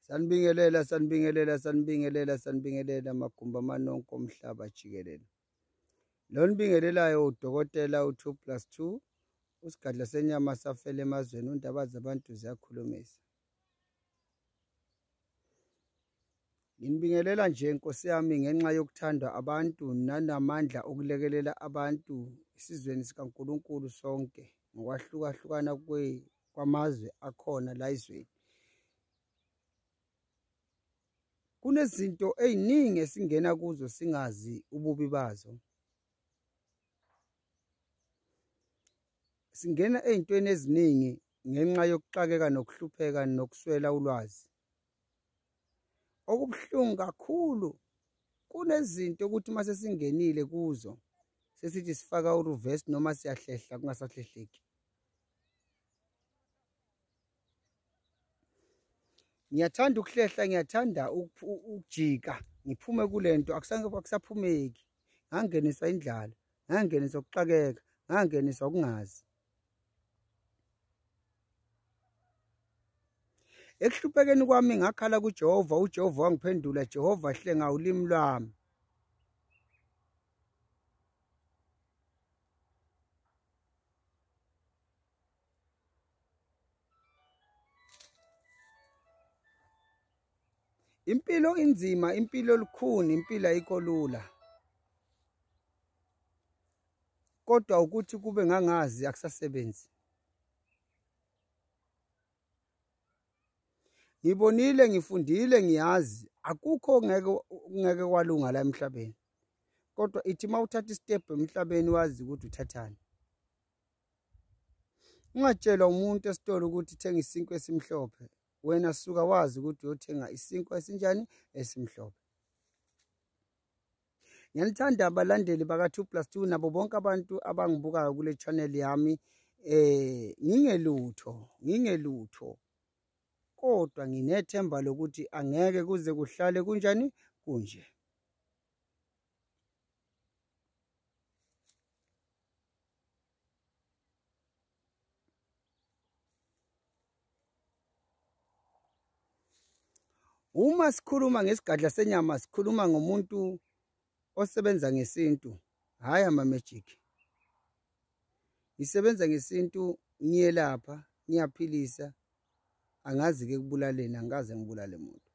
Sanibingelela magumba amanonke omhlaba jikelele. Lo nibingelelayo udokotela u2+2 usigadla senyama safela emazweni undaba zabantu ziyakhulumisa. Nginibingelela nje Nkosi yami ngenxa yokuthandwa abantu nanamandla okulekelela abantu isizweni sikaNkulunkulu sonke ngokwahlukahlukana kwamazwe akhona la izweni. Kunezinto eziningi esingena kuzo singazi ububi bazo. Singena ezintweni eziningi ngenxa yokuxakeka nokuhlupheka nokuswela ulwazi. Okubuhlungu kakhulu kunezinto ukuthi mase singenile kuzo sesithi sifaka ureverse noma siyahlehla kungasahlehleki. Ngiyathanda ukuhlehla, ngiyathanda ukujika, ngiphume kulento akusaphumeki. Ngangeniswa indlala, ngangeniswa ukuxakeka, ngangeniswa ukungazi. Ekuhluphekeni kwami ngakhala kuJehova, uJehova wangiphendula, Jehova hlenga ulimi lwami. Impilo inzima, impilo lukhuni, impilo ayikho lula. Kodwa ukuthi kube ngangazi akusasebenzi. Ngibonile, ngifundile, ngiyazi akukho ngeke kwalunga la emhlabeni. Kodwa ithi mawuthatha istep emhlabeni wazi ukuthi uthathani. Ungatshelwa umuntu esitolo ukuthi thenga isinkwa esimhlophe, wena suka wazi ukuthi uyothenga isinkwa esinjani esimhlophe. Ngiyathanda abalandeli baka2+2 nabo bonke abantu abangibukayo kule channel yami. Ngingelutho. Kodwa nginethemba lokuthi angeke kuze kuhlale kunjani kunje. Uma sikhuluma ngesigadla senyama sikhuluma ngomuntu osebenza ngesintu, hayi ama-magic. Ngisebenza ngesintu, ngiyelapha, ngiyaphilisa. Angazi ke kubulaleni, angikaze ngibulale umuntu.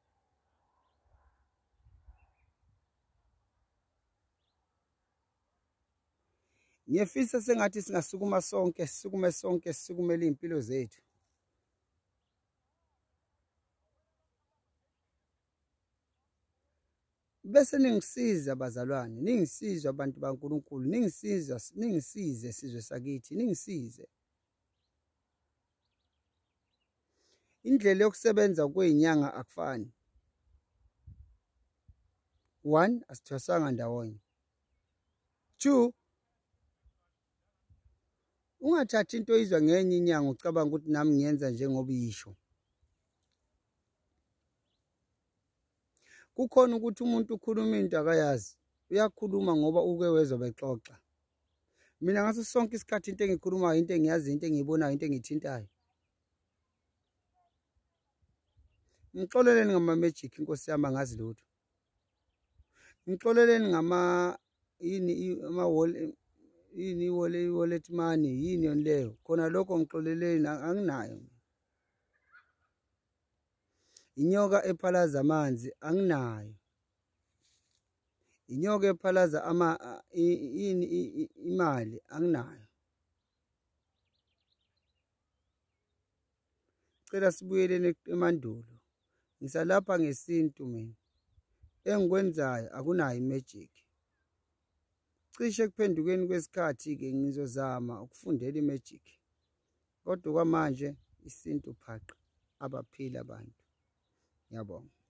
Ngiyefisa sengathi singasukuma sonke, sisukumele impilo zethu. Bese ningisiza bazalwane, ningisiza abantu baNkulunkulu, ningisize sizwe sakithi, ningisize. Indlela yokusebenza kwezinyanga akufani. 1, asithwasanga ndawonye. 2, ungathathi into oyizwa ngenye inyanga ucabanga ukuthi nami ngiyenza njengoba isho. Kukhona ukuthi umuntu ukhuluma into akayazi, uyakhuluma ngoba uke wezwa bexoxa. Mina ngaso sonke isikhathi into engikhulumayo, into engiyazi, into engiyibonayo, into engithintayo. Ngixoleleni ngama-magic Nkosi yami angazi lutho. Ngixoleleni ngama wallet money yini yona leyo. Khona lokho ngixoleleni anginayo. Inyoka ephalaza amanzi anginayo. Inyoka ephalaza imali anginayo. Cela sibuyeleni emandulo. Ngisalapha ngesintu mina. Engikwenzayo akunayo imagic. Cishe kuphendukeni kwesikhathi ke ngizozama ukufundela imagic. Kodwa kwamanje isintu phaqa abaphila abantu. Ngiyabonga.